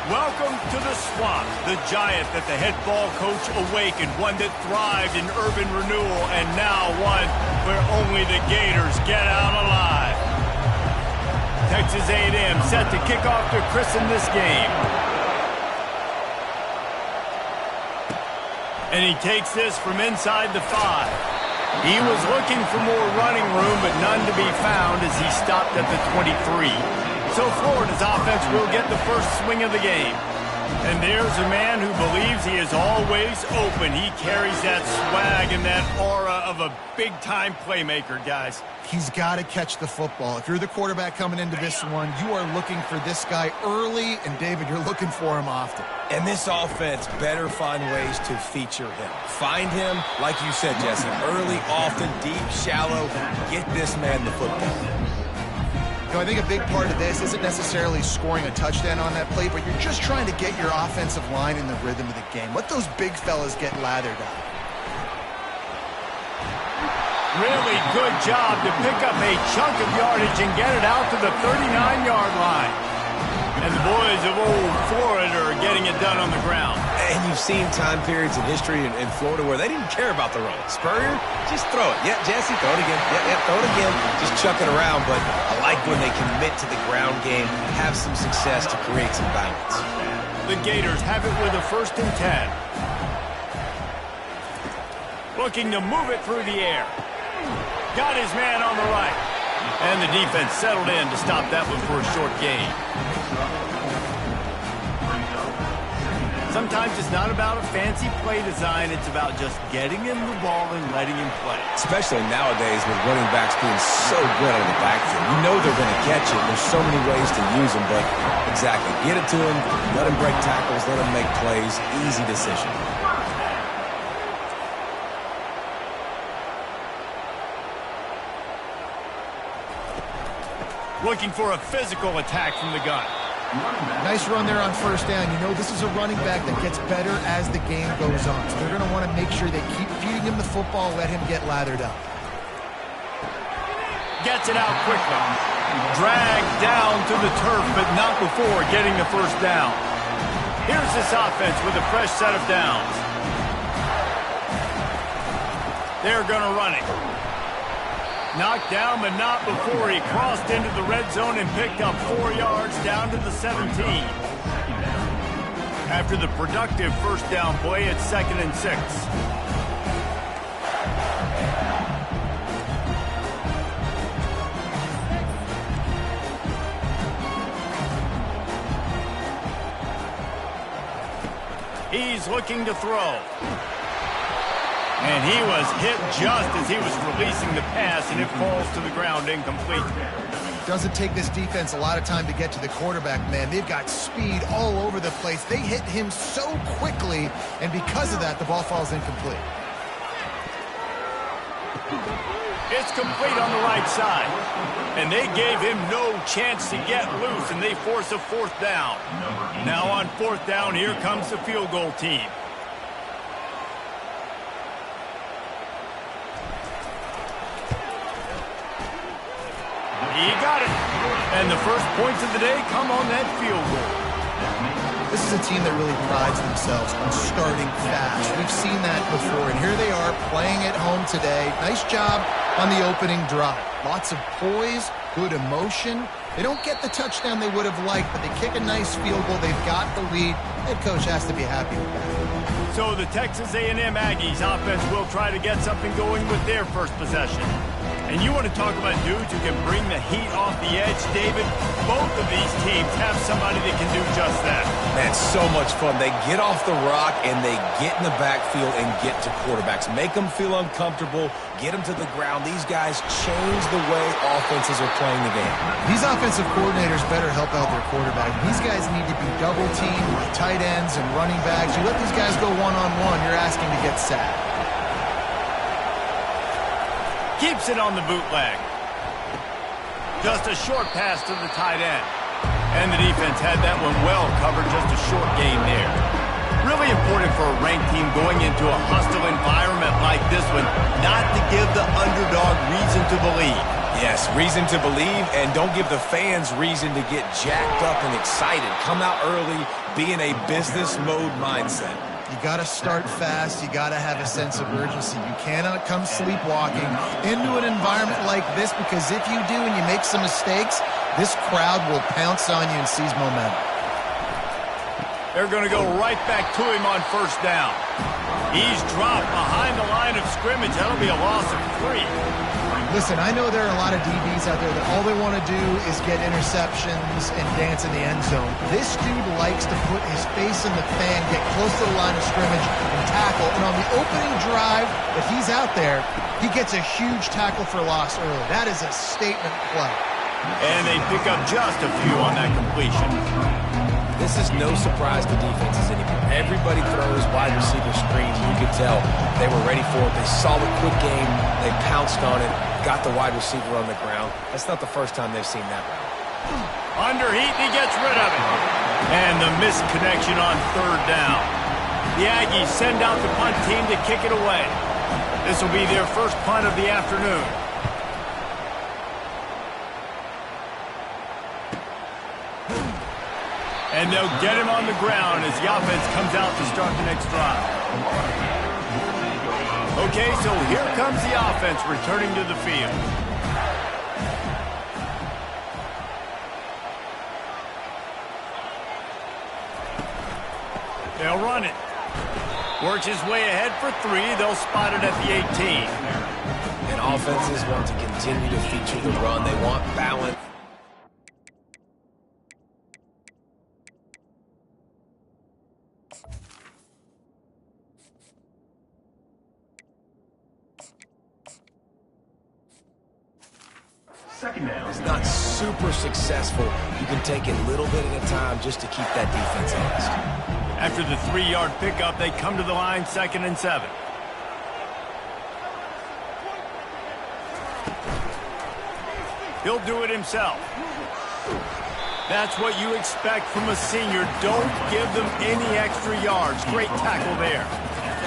Welcome to the swamp, the giant that the head ball coach awakened, one that thrived in urban renewal, and now one where only the Gators get out alive. Texas A&M set to kick off to christen this game. And he takes this from inside the 5. He was looking for more running room, but none to be found as he stopped at the 23. So Florida's offense will get the first swing of the game. And there's a man who believes he is always open. He carries that swag and that aura of a big-time playmaker, guys. He's got to catch the football. If you're the quarterback coming into this one, you are looking for this guy early, and David, you're looking for him often. And this offense better find ways to feature him. Find him, like you said, Jesse, early, often, deep, shallow. Get this man the football. I think a big part of this isn't necessarily scoring a touchdown on that play, but you're just trying to get your offensive line in the rhythm of the game. Let those big fellas get lathered up. Really good job to pick up a chunk of yardage and get it out to the 39-yard line. And the boys of old Florida are getting it done on the ground. And you've seen time periods in history in Florida where they didn't care about the run. Spurrier, just throw it. Yeah, Jesse, throw it again. Yeah, throw it again. Just chuck it around. But I like when they commit to the ground game, have some success to create some balance. The Gators have it with a 1st and 10. Looking to move it through the air. Got his man on the right. And the defense settled in to stop that one for a short gain. Sometimes it's not about a fancy play design. It's about just getting him the ball and letting him play. Especially nowadays with running backs being so good on the backfield. You know they're going to catch it. There's so many ways to use them, but exactly. Get it to him, let him break tackles, let him make plays. Easy decision. Looking for a physical attack from the gun. Nice run there on 1st down. You know this is a running back that gets better as the game goes on. So they're going to want to make sure they keep feeding him the football, let him get lathered up. Gets it out quickly. Dragged down to the turf, but not before getting the 1st down. Here's this offense with a fresh set of downs. They're going to run it. Knocked down, but not before he crossed into the red zone and picked up 4 yards down to the 17. After the productive 1st down play, it's 2nd and 6. He's looking to throw. And he was hit just as he was releasing the pass, and it falls to the ground incomplete. Doesn't take this defense a lot of time to get to the quarterback, man. They've got speed all over the place. They hit him so quickly, and because of that, the ball falls incomplete. It's complete on the right side. And they gave him no chance to get loose, and they force a 4th down. Now on 4th down, here comes the field goal team. He got it. And the first points of the day come on that field goal. This is a team that really prides themselves on starting fast. We've seen that before, and here they are playing at home today. Nice job on the opening drive. Lots of poise, good emotion. They don't get the touchdown they would have liked, but they kick a nice field goal. They've got the lead. Head coach has to be happy with that. So the Texas A&M Aggies offense will try to get something going with their first possession. And you want to talk about dudes who can bring the heat off the edge, David? Both of these teams have somebody that can do just that. That's so much fun. They get off the rock and they get in the backfield and get to quarterbacks. Make them feel uncomfortable. Get them to the ground. These guys change the way offenses are playing the game. These offensive coordinators better help out their quarterback. These guys need to be double-teamed with tight ends and running backs. You let these guys go one-on-one, you're asking to get sacked. Keeps it on the bootleg. Just a short pass to the tight end. And the defense had that one well covered, just a short gain there. Really important for a ranked team going into a hostile environment like this one, not to give the underdog reason to believe. Yes, reason to believe, and don't give the fans reason to get jacked up and excited. Come out early, be in a business mode mindset. You got to start fast. You got to have a sense of urgency. You cannot come sleepwalking into an environment like this, because if you do and you make some mistakes, this crowd will pounce on you and seize momentum. They're going to go right back to him on first down. He's dropped behind the line of scrimmage. That'll be a loss of 3. Listen, I know there are a lot of DBs out there that all they want to do is get interceptions and dance in the end zone. This dude likes to put his face in the fan, get close to the line of scrimmage, and tackle. And on the opening drive that he's out there, he gets a huge tackle for loss early. That is a statement play. And they pick up just a few on that completion. This is no surprise to defenses anymore. Everybody throws wide receiver screens. You could tell they were ready for it. They saw the quick game. They pounced on it, got the wide receiver on the ground. That's not the first time they've seen that route. Under heat, and he gets rid of it. And the missed connection on third down. The Aggies send out the punt team to kick it away. This will be their first punt of the afternoon. And they'll get him on the ground as the offense comes out to start the next drive. Okay, so here comes the offense returning to the field. They'll run it. Works his way ahead for 3. They'll spot it at the 18. And offenses want to continue to feature the run. They want balance. It's not super successful. You can take it a little bit at a time just to keep that defense honest. After the 3-yard pickup, they come to the line, 2nd and 7. He'll do it himself. That's what you expect from a senior. Don't give them any extra yards. Great tackle there.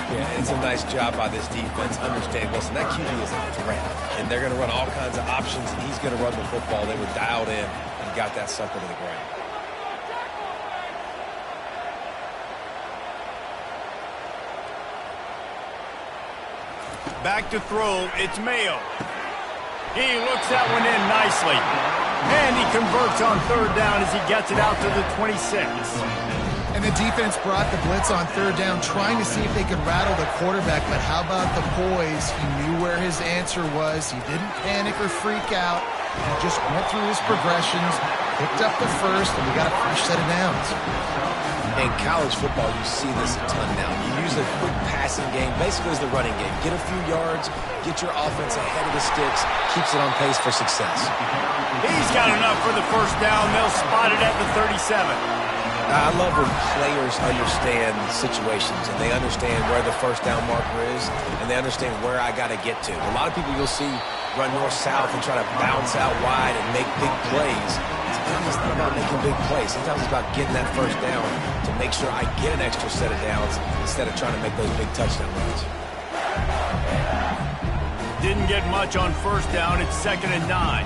Yeah, it's a nice job by this defense. Understand, listen, that QB is a threat, and they're going to run all kinds of options, and he's going to run the football. They were dialed in and got that sucker to the ground. Back to throw, it's Mayo. He looks that one in nicely. And he converts on third down as he gets it out to the 26. And the defense brought the blitz on third down, trying to see if they could rattle the quarterback. But how about the poise? He knew where his answer was. He didn't panic or freak out. He just went through his progressions, picked up the first, and we got a fresh set of downs. In college football, you see this a ton now. You use a quick passing game, basically as the running game. Get a few yards, get your offense ahead of the sticks, keeps it on pace for success. He's got enough for the first down. They'll spot it at the 37. I love when players understand situations and they understand where the first down marker is and they understand where I got to get to. A lot of people you'll see run north-south and try to bounce out wide and make big plays. Sometimes it's not about making big plays. Sometimes it's about getting that first down to make sure I get an extra set of downs instead of trying to make those big touchdown runs. Didn't get much on first down. It's 2nd and 9.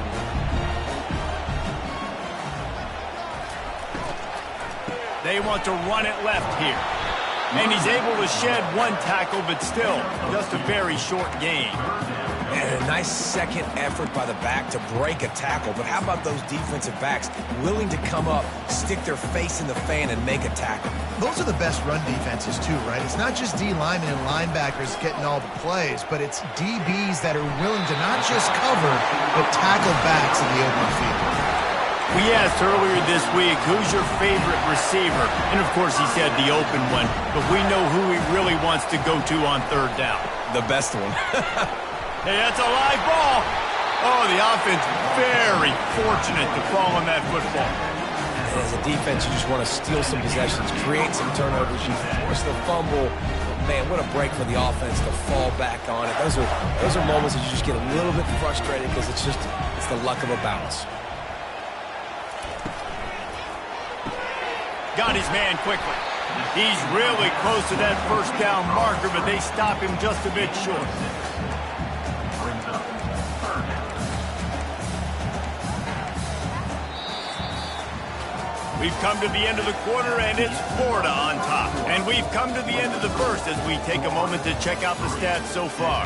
They want to run it left here. And he's able to shed one tackle, but still just a very short gain. And a nice second effort by the back to break a tackle. But how about those defensive backs willing to come up, stick their face in the fan, and make a tackle? Those are the best run defenses, too, right? It's not just D linemen and linebackers getting all the plays, but it's DBs that are willing to not just cover, but tackle backs in the open field. We asked earlier this week, who's your favorite receiver? And, of course, he said the open one, but we know who he really wants to go to on third down. The best one. Hey, that's a live ball. Oh, the offense very fortunate to fall on that football. And as a defense, you just want to steal some possessions, create some turnovers, you force the fumble. Man, what a break for the offense to fall back on it. Those are moments that you just get a little bit frustrated because it's the luck of a bounce. Got his man quickly. He's really close to that first down marker, but they stop him just a bit short. We've come to the end of the quarter, and it's Florida on top. And we've come to the end of the first as we take a moment to check out the stats so far.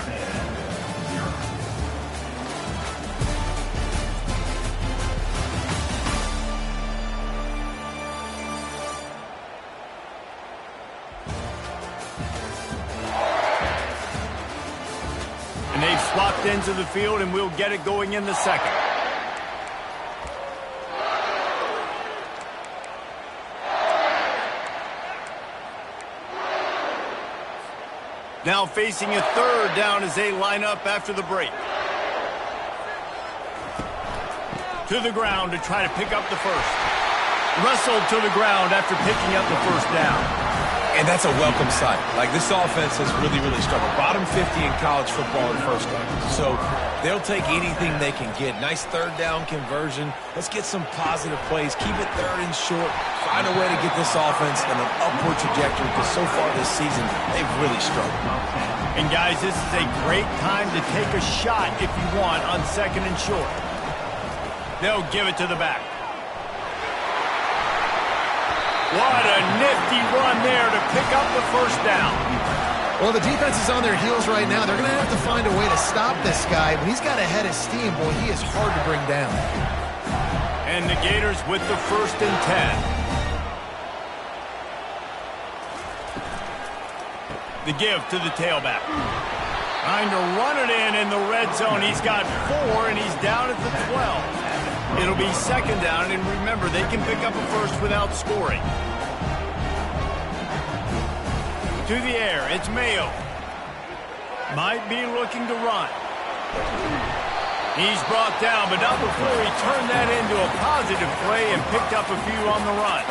And they've swapped ends of the field, and we'll get it going in the second. Now facing a third down as they line up after the break. To the ground to try to pick up the first. Wrestled to the ground after picking up the first down. And that's a welcome sight. Like, this offense has really, really struggled. Bottom 50 in college football in first downs. So they'll take anything they can get. Nice third down conversion. Let's get some positive plays. Keep it third and short. Find a way to get this offense on an upward trajectory, because so far this season, they've really struggled. And, guys, this is a great time to take a shot if you want on second and short. They'll give it to the back. What a nifty run there to pick up the first down. Well, the defense is on their heels right now. They're going to have to find a way to stop this guy. When he's got a head of steam, boy, he is hard to bring down. And the Gators with the 1st and 10. The give to the tailback. Trying to run it in the red zone. He's got 4, and he's down at the 12. It'll be second down, and remember, they can pick up a first without scoring. To the air, it's Mayo. Might be looking to run. He's brought down, but not before he turned that into a positive play and picked up a few on the run.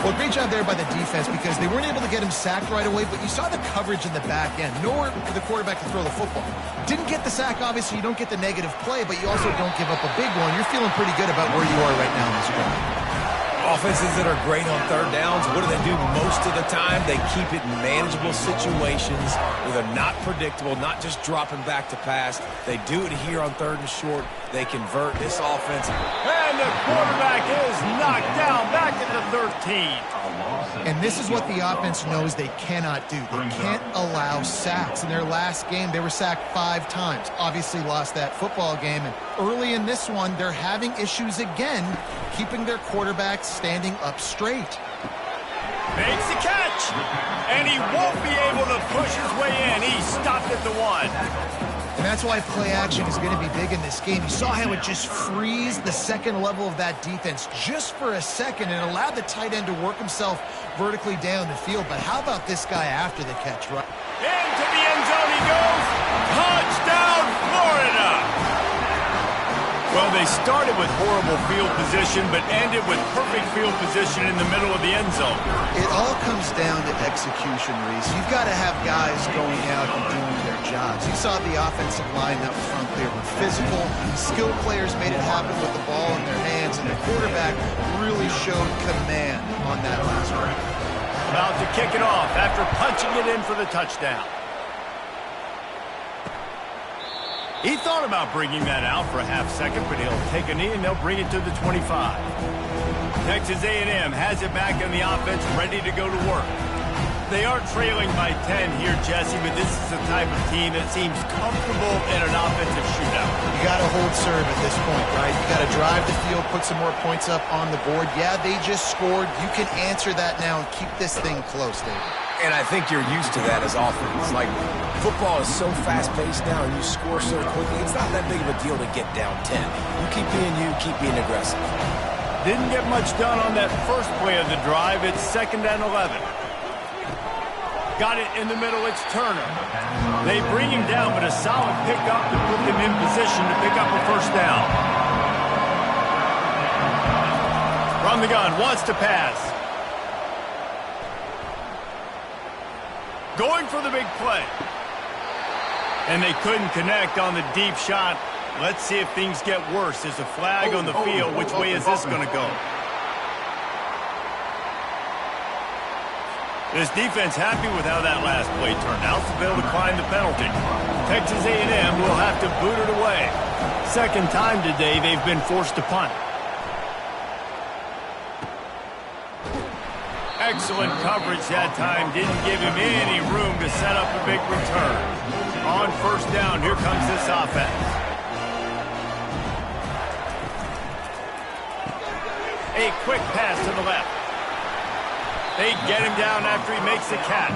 Well, great job there by the defense, because they weren't able to get him sacked right away, but you saw the coverage in the back end. Nowhere for the quarterback to throw the football. Didn't get the sack, obviously. You don't get the negative play, but you also don't give up a big one. You're feeling pretty good about where you are right now in this drive. Offenses that are great on third downs, what do? Most of the time, they keep it in manageable situations where they're not predictable, not just dropping back to pass. They do it here on third and short. They convert this offense. And the quarterback is knocked down back at the 13. And this is what the offense knows they cannot do. They can't allow sacks. In their last game, they were sacked 5 times. Obviously lost that football game. And early in this one, they're having issues again keeping their quarterback standing up straight. Makes the catch. And he won't be able to push his way in. He stopped at the 1. And that's why play action is going to be big in this game. You saw how it just frees the second level of that defense just for a second and allowed the tight end to work himself vertically down the field. But how about this guy after the catch, right? Into the end zone he goes. Touchdown, Florida! Well, they started with horrible field position, but ended with perfect field position in the middle of the end zone. It all comes down to execution, Reese. You've got to have guys going out and doing their jobs. You saw the offensive line up front there were physical. Skilled players made it happen with the ball in their hands, and the quarterback really showed command on that last one. About to kick it off after punching it in for the touchdown. He thought about bringing that out for a half second, but he'll take a knee and they'll bring it to the 25. Texas A&M has it back in the offense, ready to go to work. They are trailing by 10 here, Jesse, but this is the type of team that seems comfortable in an offensive shootout. You got to hold serve at this point, right? You got to drive the field, put some more points up on the board. Yeah, they just scored. You can answer that now and keep this thing close, David. And I think you're used to that as offense. Like, football is so fast-paced now, and you score so quickly, it's not that big of a deal to get down 10. You keep being aggressive. Didn't get much done on that first play of the drive. It's 2nd and 11. Got it in the middle. It's Turner. They bring him down, but a solid pickup to put them in position to pick up a first down. From the gun, wants to pass. Going for the big play. And they couldn't connect on the deep shot. Let's see if things get worse. There's a flag on the field. Which way is this going to go? This defense happy with how that last play turned out, so they'll decline the penalty. Texas A&M will have to boot it away. Second time today they've been forced to punt. Excellent coverage that time. Didn't give him any room to set up a big return. On first down, here comes this offense. A quick pass to the left. They get him down after he makes the catch.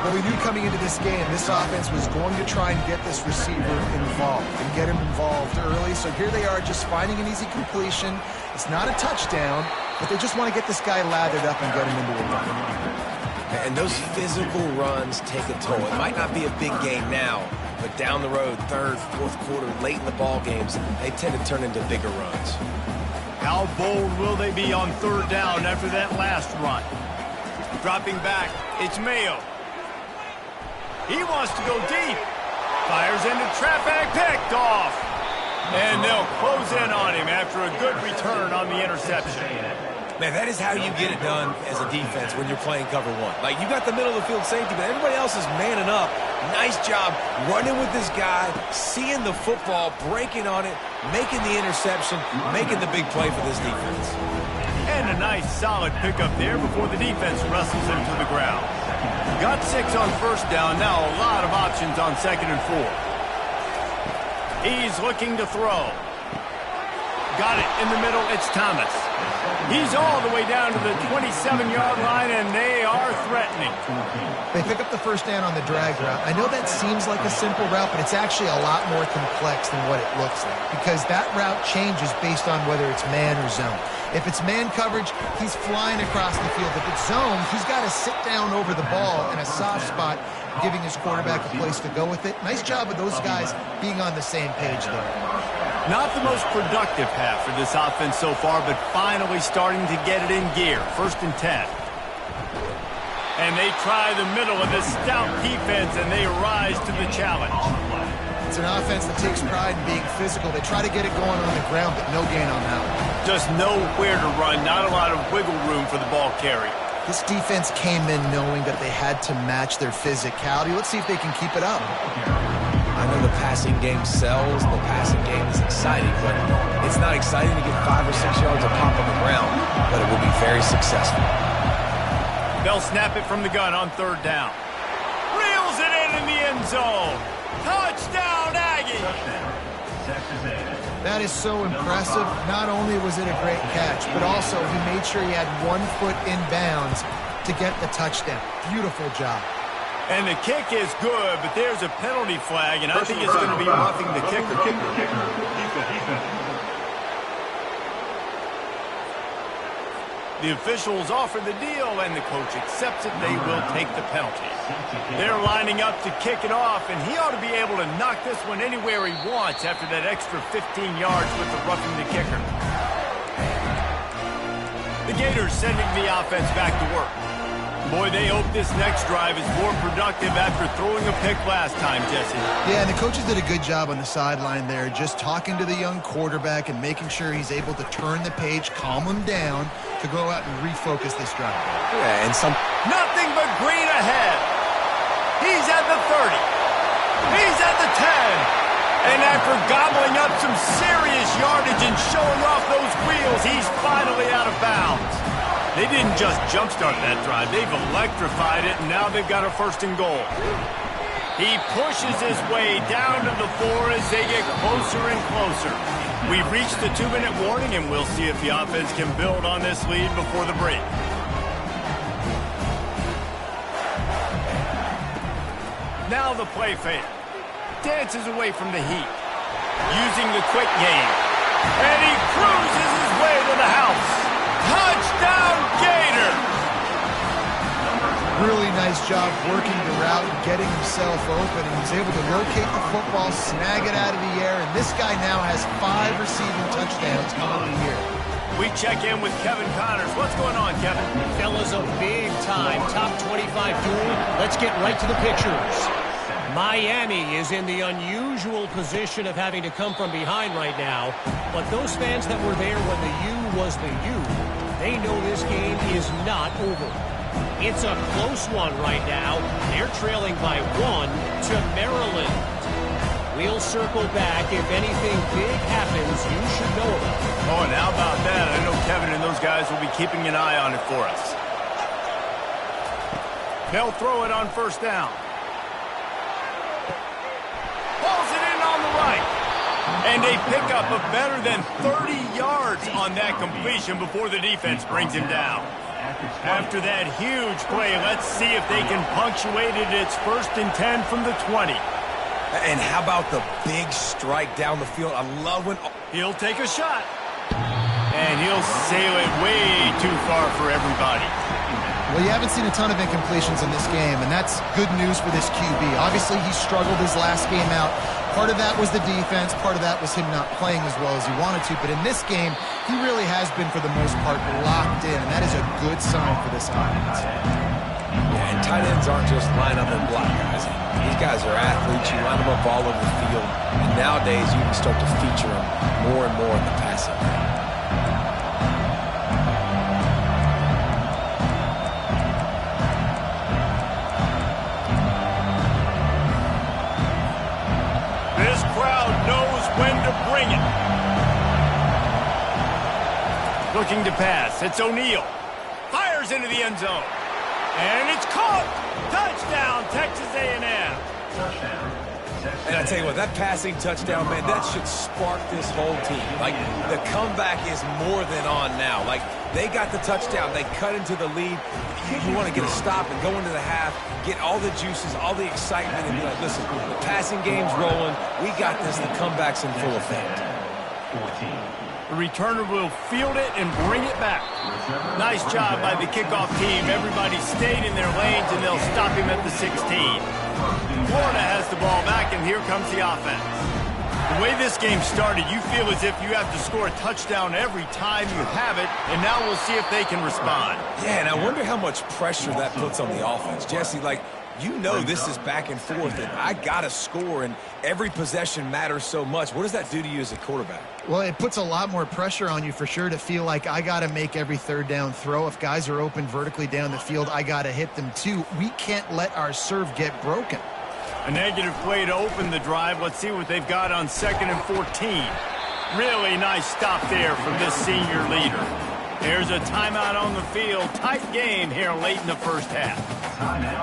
Well, we knew coming into this game, this offense was going to try and get this receiver involved and get him involved early. So here they are just finding an easy completion. It's not a touchdown, but they just want to get this guy lathered up and get him into a run. And those physical runs take a toll. It might not be a big game now, but down the road, third, fourth quarter, late in the ball games, they tend to turn into bigger runs. How bold will they be on third down after that last run? Dropping back, it's Mayo. He wants to go deep. Fires into traffic, picked off. And they'll close in on him after a good return on the interception. Man, that is how you get it done as a defense when you're playing cover one. Like, you got the middle of the field safety, but everybody else is manning up. Nice job running with this guy, seeing the football, breaking on it, making the interception, making the big play for this defense. And a nice solid pickup there before the defense wrestles him to the ground. Got 6 on first down, now a lot of options on second and 4. He's looking to throw. Got it in the middle, it's Thomas. He's all the way down to the 27-yard line, and they are threatening. They pick up the first down on the drag route. I know that seems like a simple route, but it's actually a lot more complex than what it looks like because that route changes based on whether it's man or zone. If it's man coverage, he's flying across the field. If it's zone, he's got to sit down over the ball in a soft spot, giving his quarterback a place to go with it. Nice job of those guys being on the same page there. Not the most productive half for this offense so far, but finally starting to get it in gear. 1st and 10. And they try the middle of this stout defense, and they rise to the challenge. It's an offense that takes pride in being physical. They try to get it going on the ground, but no gain on that one. Just nowhere to run, not a lot of wiggle room for the ball carrier. This defense came in knowing that they had to match their physicality. Let's see if they can keep it up. I know the passing game sells, the passing game is exciting, but it's not exciting to get 5 or 6 yards of pop on the ground, but it will be very successful. They'll snap it from the gun on third down. Reels it in the end zone. Touchdown, Aggie! That is so impressive. Not only was it a great catch, but also he made sure he had 1 foot in bounds to get the touchdown. Beautiful job. And the kick is good, but there's a penalty flag, and I think it's going to be roughing the kicker. The officials offer the deal, and the coach accepts it. They will take the penalty. They're lining up to kick it off, and he ought to be able to knock this one anywhere he wants after that extra 15 yards with the roughing the kicker. The Gators sending the offense back to work. Boy, they hope this next drive is more productive after throwing a pick last time, Jesse. Yeah, and the coaches did a good job on the sideline there, just talking to the young quarterback and making sure he's able to turn the page, calm him down, to go out and refocus this drive. Yeah, and nothing but green ahead. He's at the 30. He's at the 10. And after gobbling up some serious yardage and showing off those wheels, he's finally out of bounds. They didn't just jumpstart that drive. They've electrified it, and now they've got a 1st and goal. He pushes his way down to the 4 as they get closer and closer. We've reached the 2-minute warning, and we'll see if the offense can build on this lead before the break. Now the play fake. Dances away from the heat. Using the quick game. And he cruises his way to the house. Touchdown, Gator! Really nice job working the route and getting himself open. And he was able to locate the football, snag it out of the air, and this guy now has 5 receiving touchdowns on the year. We check in with Kevin Connors. What's going on, Kevin? Fellas, a big-time top 25 duel. Let's get right to the pictures. Miami is in the unusual position of having to come from behind right now, but those fans that were there when the U was the U, they know this game is not over. It's a close one right now. They're trailing by 1 to Maryland. We'll circle back. If anything big happens, you should know about it. Oh, and how about that? I know Kevin and those guys will be keeping an eye on it for us. They'll throw it on first down. Pulls it in on the right. And a pickup of better than 30 yards on that completion before the defense brings him down. After that huge play, let's see if they can punctuate it. It's 1st and 10 from the 20. And how about the big strike down the field? I love when... He'll take a shot. And he'll sail it way too far for everybody. Well, you haven't seen a ton of incompletions in this game, and that's good news for this QB. Obviously, he struggled his last game out. Part of that was the defense. Part of that was him not playing as well as he wanted to. But in this game, he really has been, for the most part, locked in, and that is a good sign for this offense. Yeah, and tight ends aren't just line up and block guys. These guys are athletes. You line them up all over the field. And nowadays, you can start to feature them more and more in the passing game. Looking to pass. It's O'Neal. Fires into the end zone. And it's caught. Touchdown, Texas A&M. And I tell you what, that passing touchdown, man, that should spark this whole team. Like, the comeback is more than on now. Like, they got the touchdown. They cut into the lead. You want to get a stop and go into the half, get all the juices, all the excitement, and be like, listen, the passing game's rolling. We got this. The comeback's in full effect. The returner will field it and bring it back. Nice job by the kickoff team. Everybody stayed in their lanes, and they'll stop him at the 16. Florida has the ball back, and here comes the offense. The way this game started, you feel as if you have to score a touchdown every time you have it, and now we'll see if they can respond. Yeah, and I wonder how much pressure that puts on the offense. Jesse, like, you know this is back and forth, and I got to score, and every possession matters so much. What does that do to you as a quarterback? Well, it puts a lot more pressure on you for sure to feel like I got to make every third down throw. If guys are open vertically down the field, I got to hit them too. We can't let our serve get broken. A negative play to open the drive. Let's see what they've got on 2nd and 14. Really nice stop there from this senior leader. There's a timeout on the field. Tight game here late in the first half.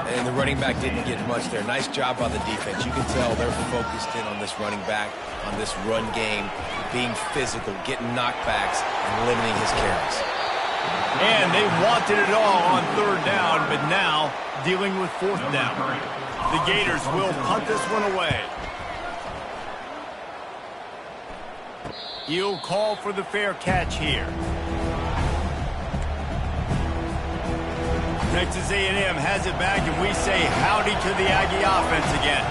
And the running back didn't get much there. Nice job by the defense. You can tell they're focused in on this running back, on this run game, being physical, getting knockbacks, and limiting his carries. And they wanted it all on 3rd down, but now dealing with 4th down. The Gators will punt this one away. He'll call for the fair catch here. Texas A&M has it back, and we say howdy to the Aggie offense again.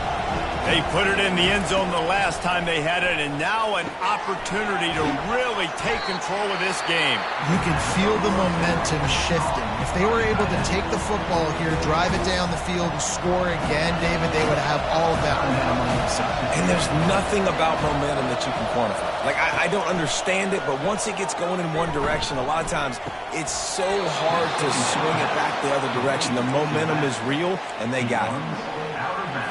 They put it in the end zone the last time they had it, and now an opportunity to really take control of this game. You can feel the momentum shifting. If they were able to take the football here, drive it down the field, and score again, David, they would have all of that momentum on their side. And there's nothing about momentum that you can quantify. Like, I don't understand it, but once it gets going in one direction, a lot of times it's so hard to swing it back the other direction. The momentum is real, and they got it.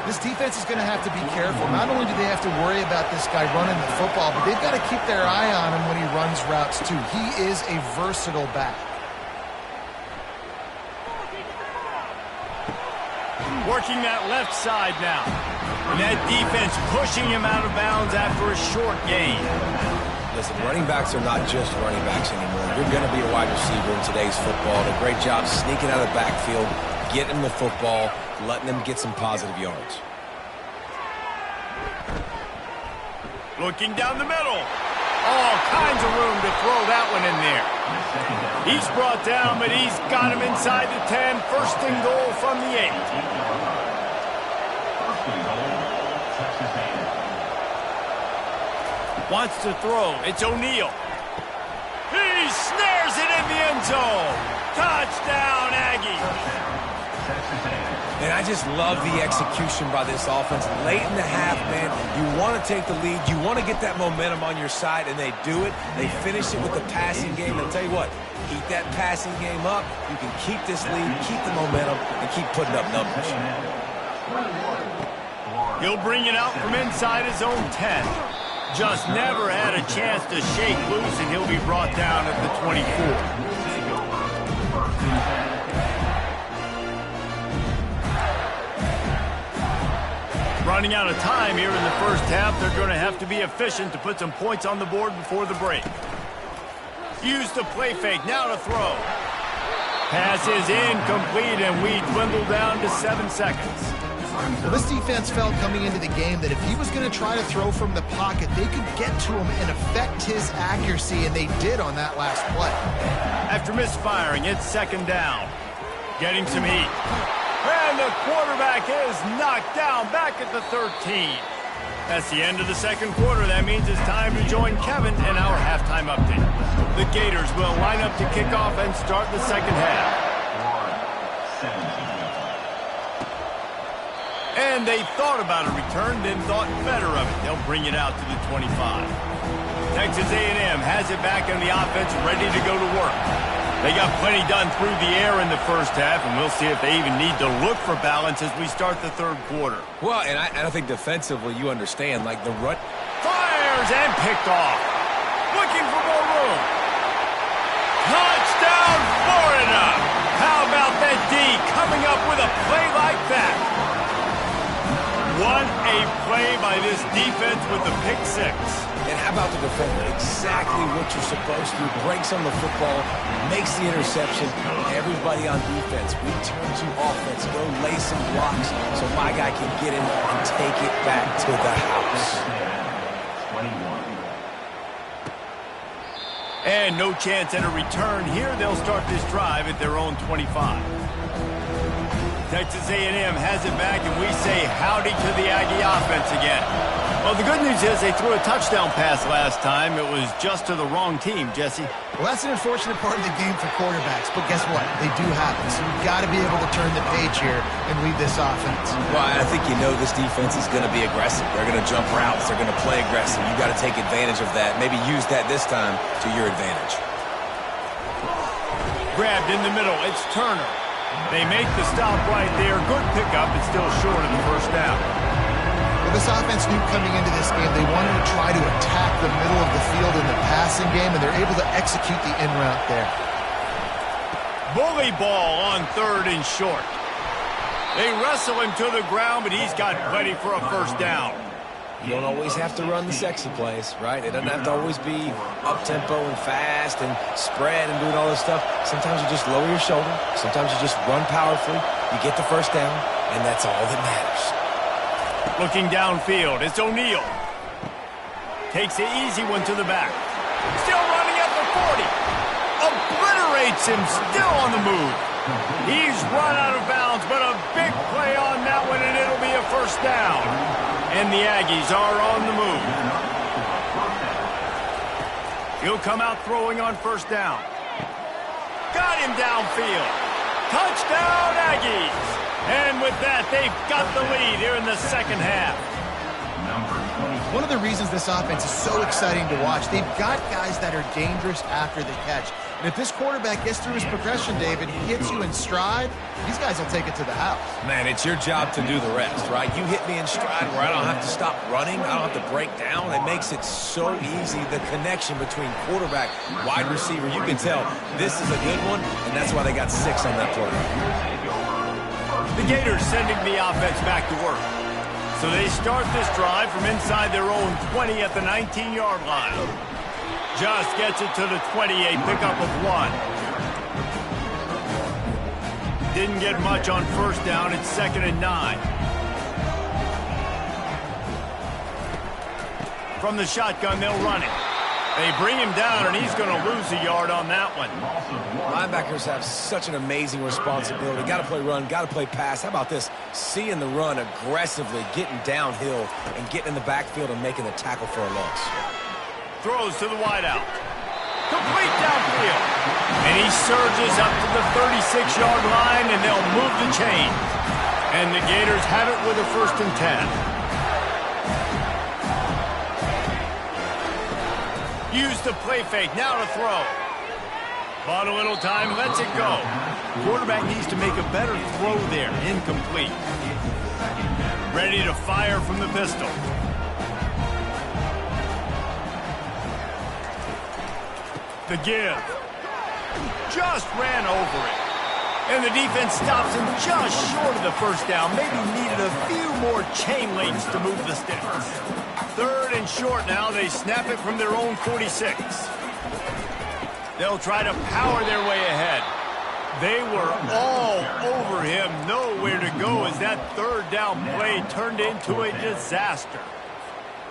This defense is going to have to be careful. Not only do they have to worry about this guy running the football, but they've got to keep their eye on him when he runs routes too. He is a versatile back. Working that left side now. And that defense pushing him out of bounds after a short gain. Listen, running backs are not just running backs anymore. You're going to be a wide receiver in today's football. A great job sneaking out of the backfield, getting the football, letting them get some positive yards. Looking down the middle. All kinds of room to throw that one in there. He's brought down, but he's got him inside the 10. 1st and goal from the 8. Wants to throw. It's O'Neal. He snares it in the end zone. Touchdown, Aggie. And I just love the execution by this offense. Late in the half, man, you want to take the lead. You want to get that momentum on your side, and they do it. They finish it with the passing game. And I'll tell you what, keep that passing game up. You can keep this lead, keep the momentum, and keep putting up numbers. He'll bring it out from inside his own 10. Just never had a chance to shake loose, and he'll be brought down at the 24. Running out of time here in the first half. They're going to have to be efficient to put some points on the board before the break. Use the play fake. Now to throw. Pass is incomplete, and we dwindle down to 7 seconds. Well, this defense felt coming into the game that if he was going to try to throw from the pocket, they could get to him and affect his accuracy, and they did on that last play. After misfiring, it's second down. Getting some heat. And the quarterback is knocked down back at the 13. That's the end of the second quarter. That means it's time to join Kevin in our halftime update. The Gators will line up to kick off and start the second half. And they thought about a return, then thought better of it. They'll bring it out to the 25. Texas A&M has it back in the offense, ready to go to work. They got plenty done through the air in the first half, and we'll see if they even need to look for balance as we start the third quarter. Well, and I think defensively you understand, like the run. Fires and picked off. Looking for more room. Touchdown, Florida! How about that D coming up with a play like that? What a play by this defense with the pick six. And how about the defender? Exactly what you're supposed to. Breaks on the football, makes the interception. Everybody on defense, we turn to offense. Go lay some blocks so my guy can get in and take it back to the house. And no chance at a return here. They'll start this drive at their own 25. Texas A&M has it back, and we say howdy to the Aggie offense again. Well, the good news is they threw a touchdown pass last time. It was just to the wrong team, Jesse. Well, that's an unfortunate part of the game for quarterbacks, but guess what? They do happen, so you've got to be able to turn the page here and lead this offense. Well, I think you know this defense is going to be aggressive. They're going to jump routes. They're going to play aggressive. You've got to take advantage of that. Maybe use that this time to your advantage. Grabbed in the middle. It's Turner. They make the stop right there. Good pickup. It's still short of the first down. Well, this offense knew coming into this game they wanted to try to attack the middle of the field in the passing game, and they're able to execute the in route there. Bully ball on third and short. They wrestle him to the ground, but he's got plenty for a first down. You don't always have to run the sexy plays, right? It doesn't have to always be up-tempo and fast and spread and doing all this stuff. Sometimes you just lower your shoulder. Sometimes you just run powerfully. You get the first down, and that's all that matters. Looking downfield, it's O'Neal. Takes the easy one to the back. Still running at the 40. Obliterates him, still on the move. He's run out of bounds, but a big play on that one, and it'll be a first down. And the Aggies are on the move. He'll come out throwing on first down. Got him downfield. Touchdown, Aggies. And with that, they've got the lead here in the second half. One of the reasons this offense is so exciting to watch, they've got guys that are dangerous after the catch. And if this quarterback gets through his progression, David, he hits you in stride, these guys will take it to the house. Man, it's your job to do the rest, right? You hit me in stride where I don't have to stop running. I don't have to break down. It makes it so easy, the connection between quarterback, wide receiver. You can tell this is a good one, and that's why they got 6 on that play. The Gators sending the offense back to work. So they start this drive from inside their own 20 at the 19-yard line. Just gets it to the 28, pickup of 1. Didn't get much on first down. It's 2nd and 9. From the shotgun, they'll run it. They bring him down, and he's going to lose a yard on that one. Linebackers have such an amazing responsibility. Got to play run, got to play pass. How about this? Seeing the run aggressively, getting downhill, and getting in the backfield and making the tackle for a loss. Throws to the wideout. Complete downfield. And he surges up to the 36-yard line, and they'll move the chain. And the Gators have it with a 1st and 10. Use the play fake, now to throw. Bought a little time, lets it go. Quarterback needs to make a better throw there, incomplete. Ready to fire from the pistol. The give. Just ran over it. And the defense stops him just short of the first down. Maybe needed a few more chain links to move the sticks. Third and short now. They snap it from their own 46. They'll try to power their way ahead. They were all over him. Nowhere to go as that third down play turned into a disaster.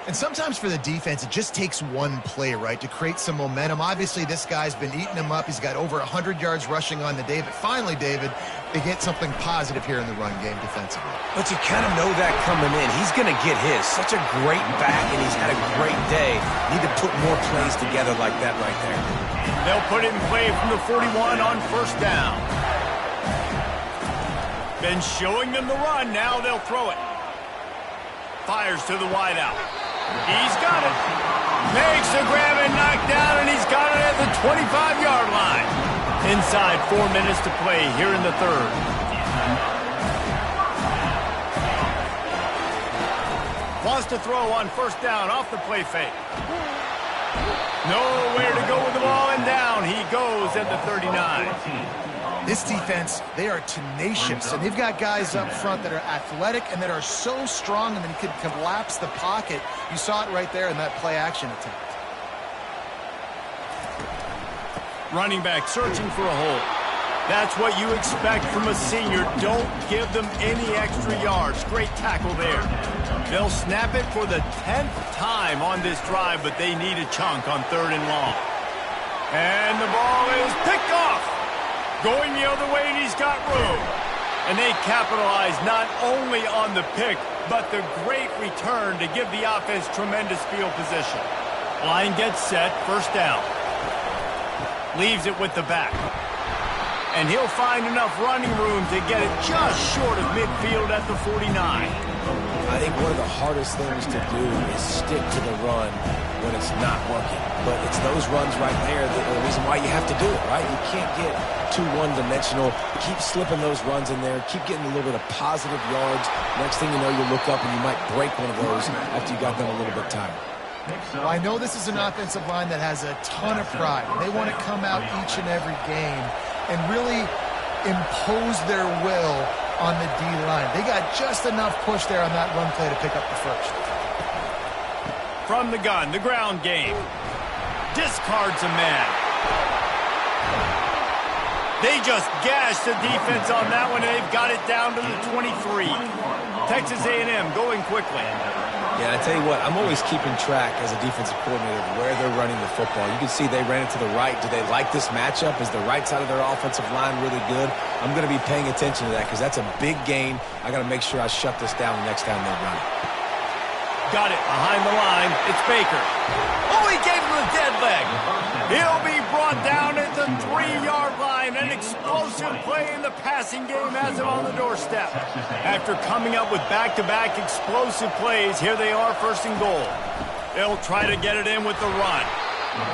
And sometimes for the defense, it just takes one play, right, to create some momentum. Obviously, this guy's been eating him up. He's got over 100 yards rushing on the day. But finally, David, they get something positive here in the run game defensively. But you kind of know that coming in. He's going to get his. Such a great back, and he's had a great day. Need to put more plays together like that right there. They'll put it in play from the 41 on first down. Been showing them the run. Now they'll throw it. Fires to the wideout. He's got it. Makes the grab and knock down, and he's got it at the 25-yard line. Inside 4 minutes to play here in the third. Wants to throw on first down off the play fake. Nowhere to go with the ball, and down he goes at the 39. This defense, they are tenacious, and they've got guys up front that are athletic and that are so strong and then can collapse the pocket. You saw it right there in that play-action attempt. Running back searching for a hole. That's what you expect from a senior. Don't give them any extra yards. Great tackle there. They'll snap it for the 10th time on this drive, but they need a chunk on third and long. And the ball is picked off. Going the other way, and he's got room. And they capitalize not only on the pick, but the great return to give the offense tremendous field position. Line gets set, first down. Leaves it with the back. And he'll find enough running room to get it just short of midfield at the 49. I think one of the hardest things to do is stick to the run when it's not working. But it's those runs right there that are the reason why you have to do it, right? You can't get too one-dimensional. Keep slipping those runs in there. Keep getting a little bit of positive yards. Next thing you know, you look up and you might break one of those after you got them a little bit tired. Well, I know this is an offensive line that has a ton of pride. They want to come out each and every game and really impose their will on the D-line. They got just enough push there on that run play to pick up the first. From the gun, the ground game. Discards a man. They just gashed the defense on that one, and they've got it down to the 23. Texas A&M going quickly. Yeah, I tell you what, I'm always keeping track as a defensive coordinator of where they're running the football. You can see they ran it to the right. Do they like this matchup? Is the right side of their offensive line really good? I'm going to be paying attention to that because that's a big gain. I got to make sure I shut this down the next time they run it. Got it behind the line. It's Baker. Oh, he gave him a dead leg. He'll be brought down at the 3-yard line. An explosive play in the passing game has him on the doorstep. After coming up with back-to-back explosive plays, here they are, first and goal. They'll try to get it in with the run.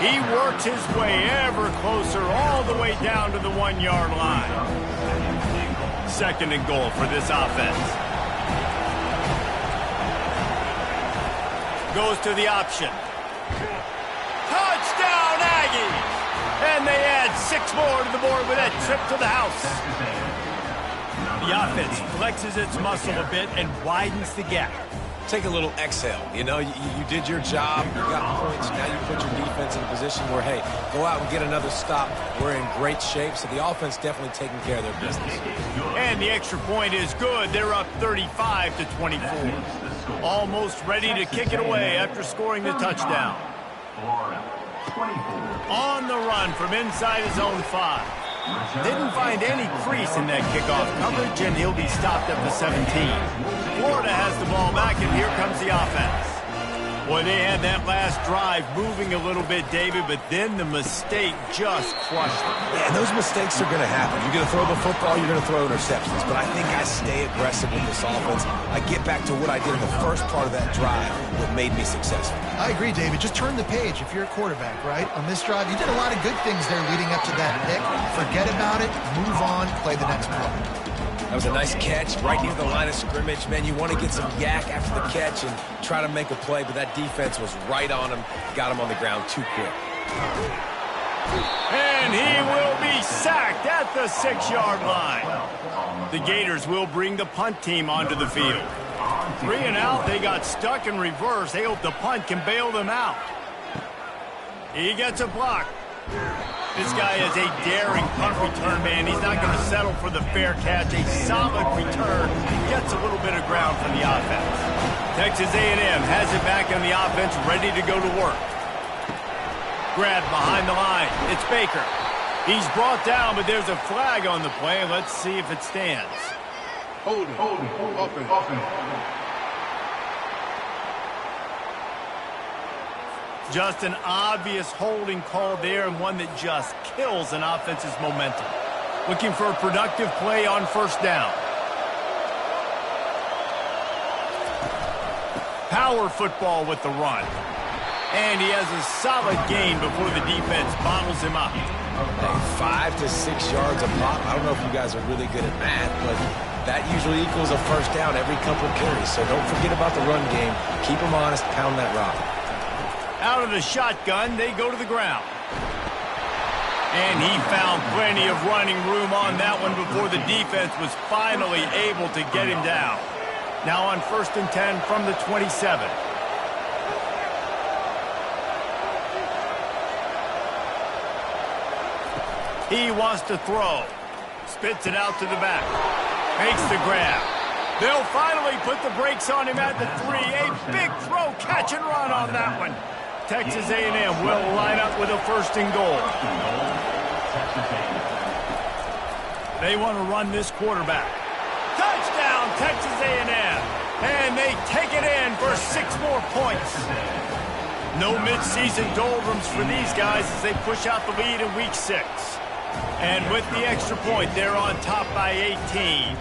He works his way ever closer all the way down to the 1-yard line. Second and goal for this offense. Goes to the option. Touchdown, Aggies! And they add 6 more to the board with that trip to the house. The offense flexes its muscle a bit and widens the gap. Take a little exhale. You know, you did your job. You got points. Now you put your defense in a position where, hey, go out and get another stop. We're in great shape, so the offense definitely taking care of their business. And the extra point is good. They're up 35-24. Almost ready to kick it away after scoring the touchdown. On the run from inside his own 5. Didn't find any crease in that kickoff coverage, and he'll be stopped at the 17. Florida has the ball back, and here comes the offense. Boy, they had that last drive moving a little bit, David, but then the mistake just crushed them. Yeah, and those mistakes are going to happen. You're going to throw the football, you're going to throw interceptions. But I think I stay aggressive with this offense. I get back to what I did in the first part of that drive that made me successful. I agree, David. Just turn the page if you're a quarterback, right? On this drive, you did a lot of good things there leading up to that pick. Forget about it, move on, play the next play. That was a nice catch right near the line of scrimmage. Man, you want to get some yak after the catch and try to make a play, but that defense was right on him, got him on the ground too quick. And he will be sacked at the 6-yard line. The Gators will bring the punt team onto the field. 3 and out, they got stuck in reverse. They hope the punt can bail them out. He gets a block. This guy is a daring punt return man. He's not going to settle for the fair catch. A solid return. Gets a little bit of ground from the offense. Texas A&M has it back on the offense, ready to go to work. Grab behind the line. It's Baker. He's brought down, but there's a flag on the play. Let's see if it stands. Hold it. Offense. Just an obvious holding call there, and one that just kills an offense's momentum. Looking for a productive play on first down. Power football with the run. And he has a solid gain before the defense bottles him up. Hey, 5 to 6 yards a pop. I don't know if you guys are really good at math, but that usually equals a first down every couple of carries. So don't forget about the run game. Keep them honest, pound that rock. Out of the shotgun, they go to the ground. And he found plenty of running room on that one before the defense was finally able to get him down. Now on 1st and 10 from the 27. He wants to throw. Spits it out to the back. Makes the grab. They'll finally put the brakes on him at the 3. A big throw, catch and run on that one. Texas A&M will line up with a 1st and goal. They want to run this quarterback. Touchdown, Texas A&M. And they take it in for 6 more points. No midseason doldrums for these guys as they push out the lead in week 6. And with the extra point, they're on top by 18.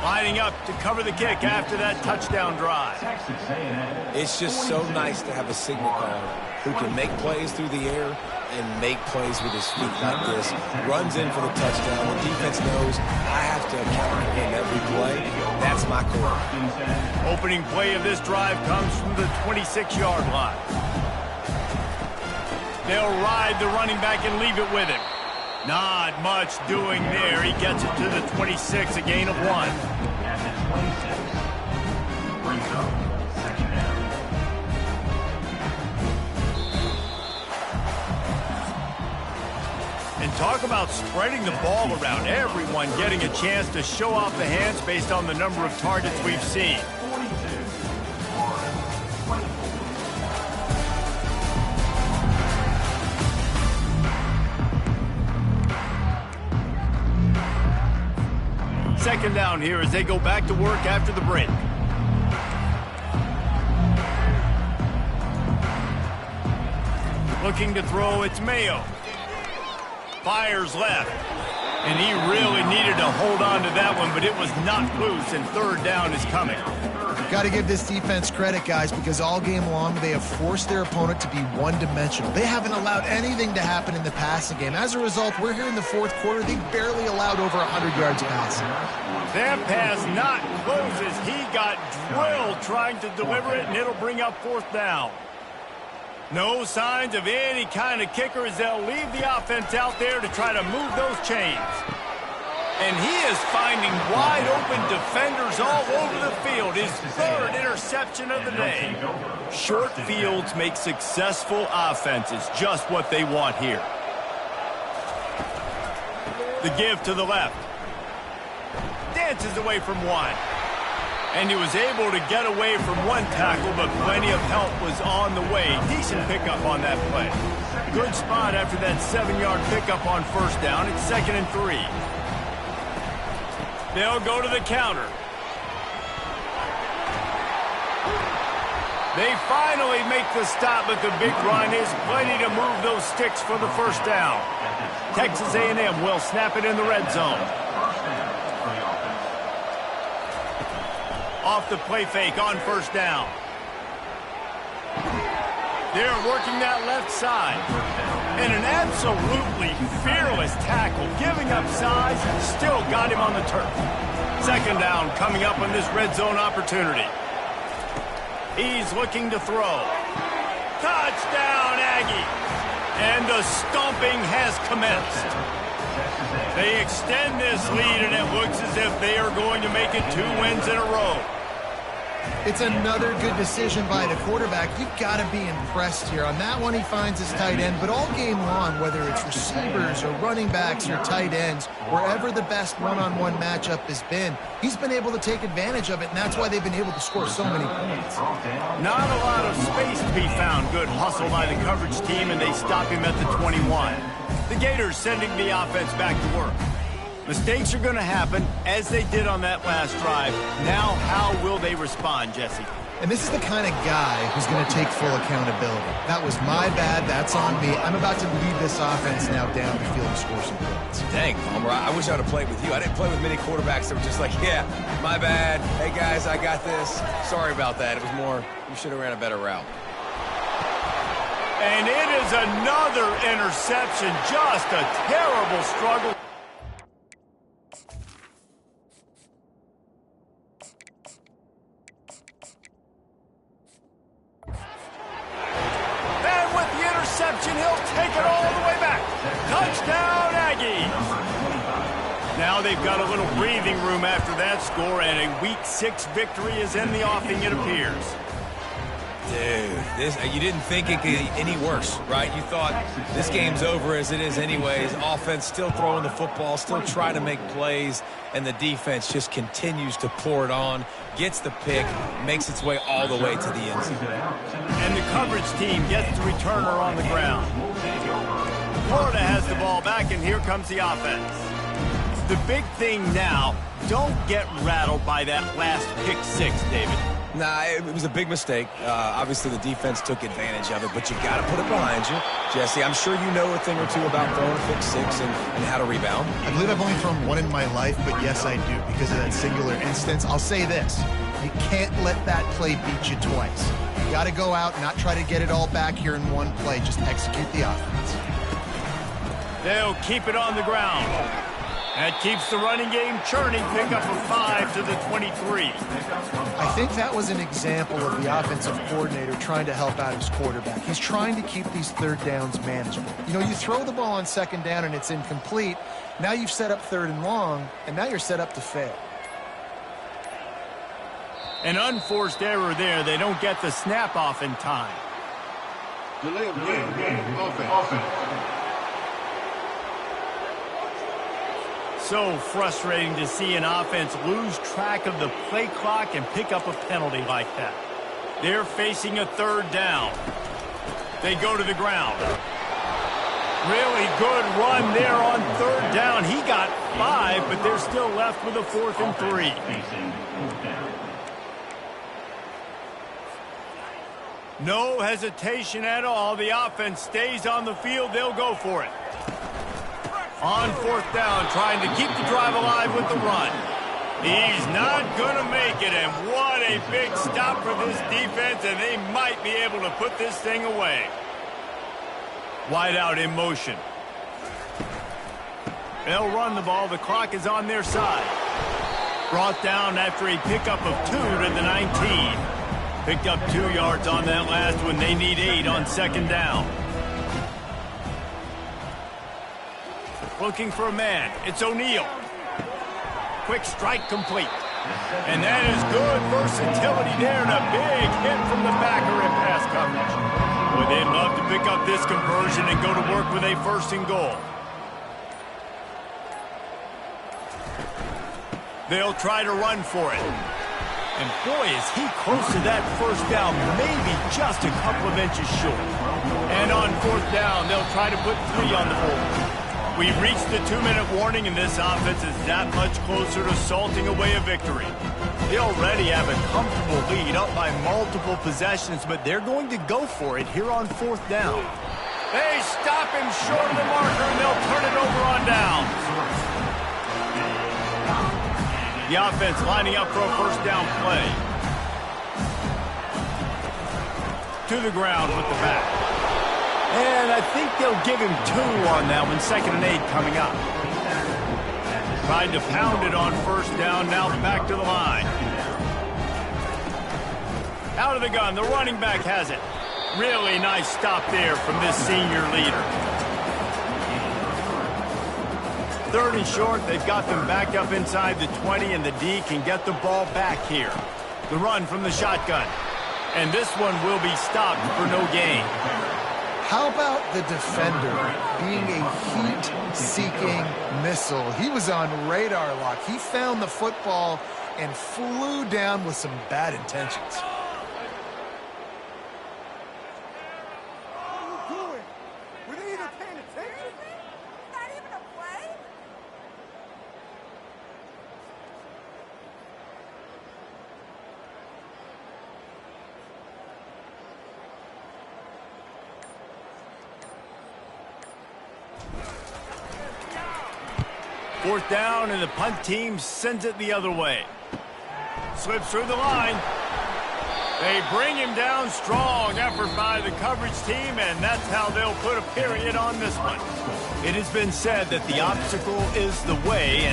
Lining up to cover the kick after that touchdown drive. It's just so nice to have a signal caller who can make plays through the air and make plays with his feet like this. Runs in for the touchdown. The defense knows I have to account for him every play. That's my core. Opening play of this drive comes from the 26-yard line. They'll ride the running back and leave it with him. Not much doing there. He gets it to the 26, a gain of 1. And talk about spreading the ball around. Everyone getting a chance to show off the hands based on the number of targets we've seen. Second down here as they go back to work after the break. Looking to throw, it's Mayo. Fires left. And he really needed to hold on to that one, but it was knocked loose, and 3rd down is coming. Got to give this defense credit, guys, because all game long they have forced their opponent to be one-dimensional. They haven't allowed anything to happen in the passing game. As a result, we're here in the 4th quarter. They barely allowed over 100 yards of passing. That pass not closes. He got drilled trying to deliver it, and it'll bring up 4th down. No signs of any kind of kicker as they'll leave the offense out there to try to move those chains. And he is finding wide-open defenders all over the field. His 3rd interception of the day. Short fields make successful offenses just what they want here. The give to the left. Dances away from one. And he was able to get away from one tackle, but plenty of help was on the way. Decent pickup on that play. Good spot after that 7-yard pickup on 1st down. It's 2nd and 3. They'll go to the counter. They finally make the stop, but the big run is plenty to move those sticks for the 1st down. Texas A&M will snap it in the red zone. Off the play fake on 1st down. They're working that left side. And an absolutely fearless tackle, giving up size, still got him on the turf. 2nd down coming up on this red zone opportunity. He's looking to throw. Touchdown, Aggies! And And the stomping has commenced. They extend this lead, and it looks as if they are going to make it 2 wins in a row. It's another good decision by the quarterback. You've got to be impressed here. On that one, he finds his tight end, but all game long, whether it's receivers or running backs or tight ends, wherever the best one-on-one matchup has been, he's been able to take advantage of it, and that's why they've been able to score so many points. Not a lot of space to be found. Good hustle by the coverage team, and they stop him at the 21. The Gators sending the offense back to work. Mistakes are going to happen, as they did on that last drive. Now, how will they respond, Jesse? And this is the kind of guy who's going to take full accountability. That was my bad. That's on me. I'm about to lead this offense now down the field to score some points. Dang, Palmer, I wish I would have played with you. I didn't play with many quarterbacks that were just like, yeah, my bad. Hey, guys, I got this. Sorry about that. It was more, you should have ran a better route. And it is another interception. Just a terrible struggle. He'll take it all the way back. Touchdown, Aggies. Now they've got a little breathing room after that score, and a Week 6 victory is in the offing, it appears. Dude, you didn't think it could get any worse, right? You thought this game's over as it is anyways. Offense still throwing the football, still trying to make plays, and the defense just continues to pour it on, gets the pick, makes its way all the way to the end zone. And the coverage team gets the returner on the ground. Florida has the ball back, and here comes the offense. The big thing now, don't get rattled by that last pick 6, David. Nah, it was a big mistake. Obviously, the defense took advantage of it, but you got to put it behind you. Jesse, I'm sure you know a thing or two about throwing a pick 6 and how to rebound. I believe I've only thrown one in my life, but yes, I do. Because of that singular instance, I'll say this. You can't let that play beat you twice. You got to go out and not try to get it all back here in one play. Just execute the offense. They'll keep it on the ground. That keeps the running game churning. Pick up a 5 to the 23. I think that was an example of the offensive coordinator trying to help out his quarterback. He's trying to keep these third downs manageable. You know, you throw the ball on second down and it's incomplete. Now you've set up third and long, and now you're set up to fail. An unforced error there. They don't get the snap off in time. Delay of game. Offense. So frustrating to see an offense lose track of the play clock and pick up a penalty like that. They're facing a third down. They go to the ground. Really good run there on third down. He got 5, but they're still left with a 4th and 3. No hesitation at all. The offense stays on the field. They'll go for it. On 4th down, trying to keep the drive alive with the run. He's not going to make it, and what a big stop for this defense, and they might be able to put this thing away. Wide out in motion. They'll run the ball. The clock is on their side. Brought down after a pickup of 2 to the 19. Picked up 2 yards on that last one. They need 8 on 2nd down. Looking for a man. It's O'Neal. Quick strike complete. And that is good versatility there, and a big hit from the backer in pass coverage. Boy, they'd love to pick up this conversion and go to work with a 1st and goal. They'll try to run for it. And boy, is he close to that 1st down, maybe just a couple of inches short. And on 4th down, they'll try to put 3 on the board. We've reached the 2-minute warning, and this offense is that much closer to salting away a victory. They already have a comfortable lead, up by multiple possessions, but they're going to go for it here on 4th down. They stop him short of the marker, and they'll turn it over on downs. The offense lining up for a 1st down play. To the ground with the back. And I think they'll give him 2 on that one. 2nd and 8 coming up. Tried to pound it on 1st down. Now back to the line. Out of the gun. The running back has it. Really nice stop there from this senior leader. 3rd and short. They've got them back up inside the 20, and the D can get the ball back here. The run from the shotgun. And this one will be stopped for no gain. How about the defender being a heat-seeking missile? He was on radar lock. He found the football and flew down with some bad intentions. Fourth down, and the punt team sends it the other way. Slips through the line. They bring him down. Strong effort by the coverage team, and that's how they'll put a period on this one. It has been said that the obstacle is the way.